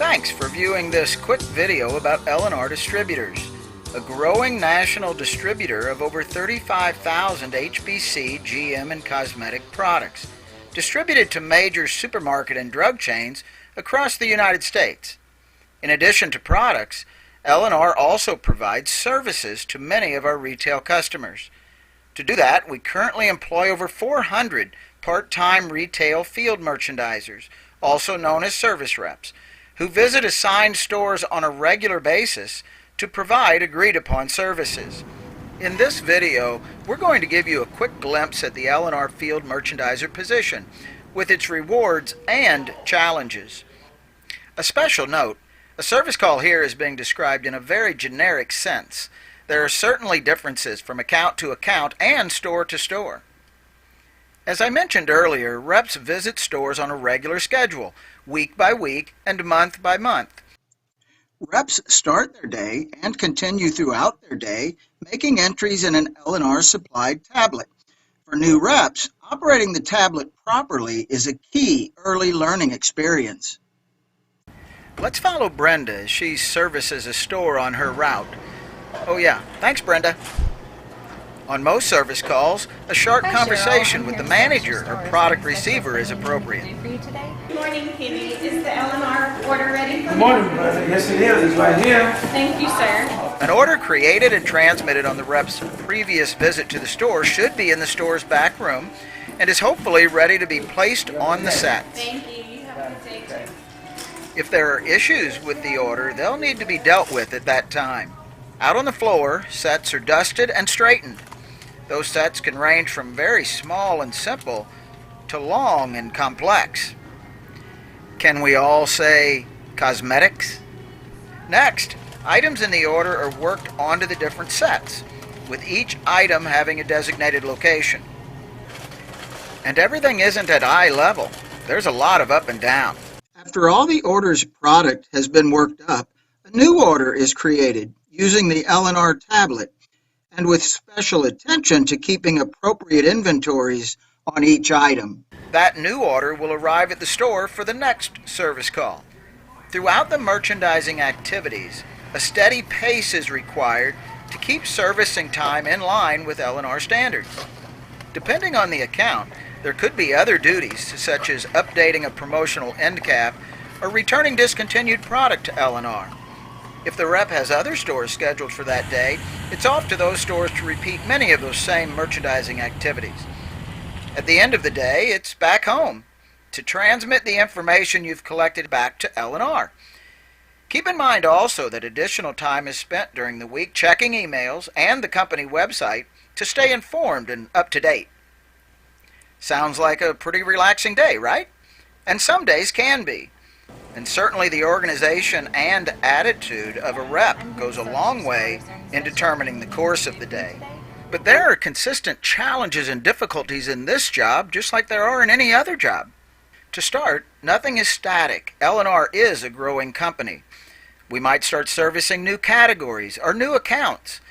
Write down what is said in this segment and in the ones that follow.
Thanks for viewing this quick video about L&R Distributors, a growing national distributor of over 35,000 HBC, GM, and cosmetic products, distributed to major supermarket and drug chains across the United States. In addition to products, L&R also provides services to many of our retail customers. To do that, we currently employ over 400 part-time retail field merchandisers, also known as service reps, who visit assigned stores on a regular basis to provide agreed-upon services. In this video, we're going to give you a quick glimpse at the L&R field merchandiser position, with its rewards and challenges. A special note, a service call here is being described in a very generic sense. There are certainly differences from account to account and store to store. As I mentioned earlier, reps visit stores on a regular schedule, week by week and month by month. Reps start their day and continue throughout their day making entries in an L&R supplied tablet. For new reps, operating the tablet properly is a key early learning experience. Let's follow Brenda as she services a store on her route. Oh yeah, thanks Brenda. On most service calls, a short conversation with the manager or product receiver is appropriate. Good morning, Kenny. Is the L&R order ready for me? Good morning, brother. Yes, it is. It's right here. Thank you, sir. An order created and transmitted on the rep's previous visit to the store should be in the store's back room and is hopefully ready to be placed on the set. Thank you. You have a good day, too. If there are issues with the order, they'll need to be dealt with at that time. Out on the floor, sets are dusted and straightened. Those sets can range from very small and simple to long and complex. Can we all say cosmetics? Next, items in the order are worked onto the different sets, with each item having a designated location. And everything isn't at eye level. There's a lot of up and down. After all the order's product has been worked up, a new order is created using the L&R tablet and with special attention to keeping appropriate inventories on each item. That new order will arrive at the store for the next service call. Throughout the merchandising activities, a steady pace is required to keep servicing time in line with L&R standards. Depending on the account, there could be other duties such as updating a promotional end cap or returning discontinued product to L&R. If the rep has other stores scheduled for that day, it's off to those stores to repeat many of those same merchandising activities. At the end of the day, it's back home to transmit the information you've collected back to L&R. Keep in mind also that additional time is spent during the week checking emails and the company website to stay informed and up to date. Sounds like a pretty relaxing day, right? And some days can be. And certainly the organization and attitude of a rep goes a long way in determining the course of the day. But there are consistent challenges and difficulties in this job, just like there are in any other job. To start, nothing is static. L&R is a growing company. We might start servicing new categories or new accounts.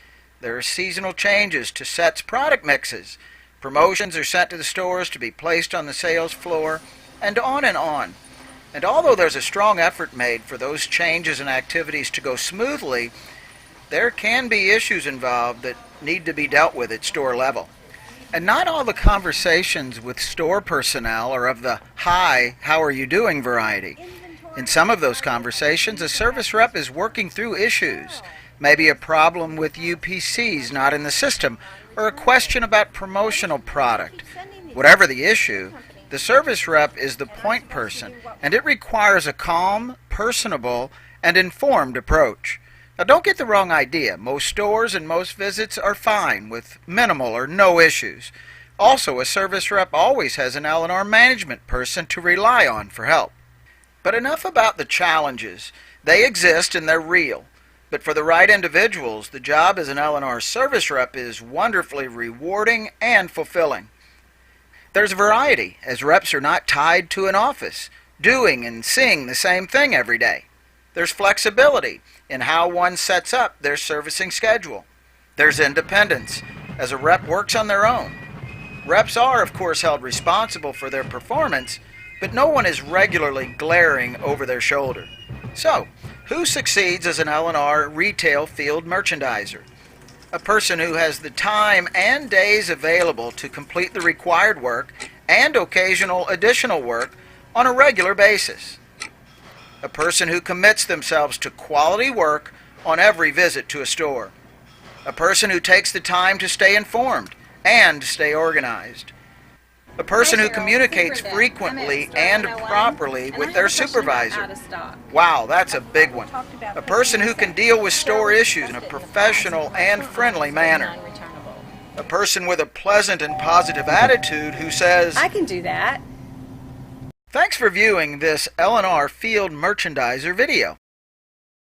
There are seasonal changes to sets product mixes. Promotions are sent to the stores to be placed on the sales floor, and on and on. And although there's a strong effort made for those changes and activities to go smoothly, there can be issues involved that need to be dealt with at store level. And not all the conversations with store personnel are of the "hi, how are you doing" variety. In some of those conversations, a service rep is working through issues, maybe a problem with UPCs not in the system, or a question about promotional product. Whatever the issue, the service rep is the point person, and it requires a calm, personable, and informed approach. Now don't get the wrong idea. Most stores and most visits are fine with minimal or no issues. Also, a service rep always has an L&R management person to rely on for help. But enough about the challenges. They exist and they're real. But for the right individuals, the job as an L&R service rep is wonderfully rewarding and fulfilling. There's variety, as reps are not tied to an office, doing and seeing the same thing every day. There's flexibility in how one sets up their servicing schedule. There's independence, as a rep works on their own. Reps are, of course, held responsible for their performance, but no one is regularly glaring over their shoulder. So, who succeeds as an L&R retail field merchandiser? A person who has the time and days available to complete the required work and occasional additional work on a regular basis. A person who commits themselves to quality work on every visit to a store. A person who takes the time to stay informed and stay organized. A person who communicates frequently and properly with their supervisor. Wow, that's a big one. A person who can deal with store issues in a professional and friendly manner. A person with a pleasant and positive attitude who says, I can do that. "Thanks for viewing this L&R Field Merchandiser video.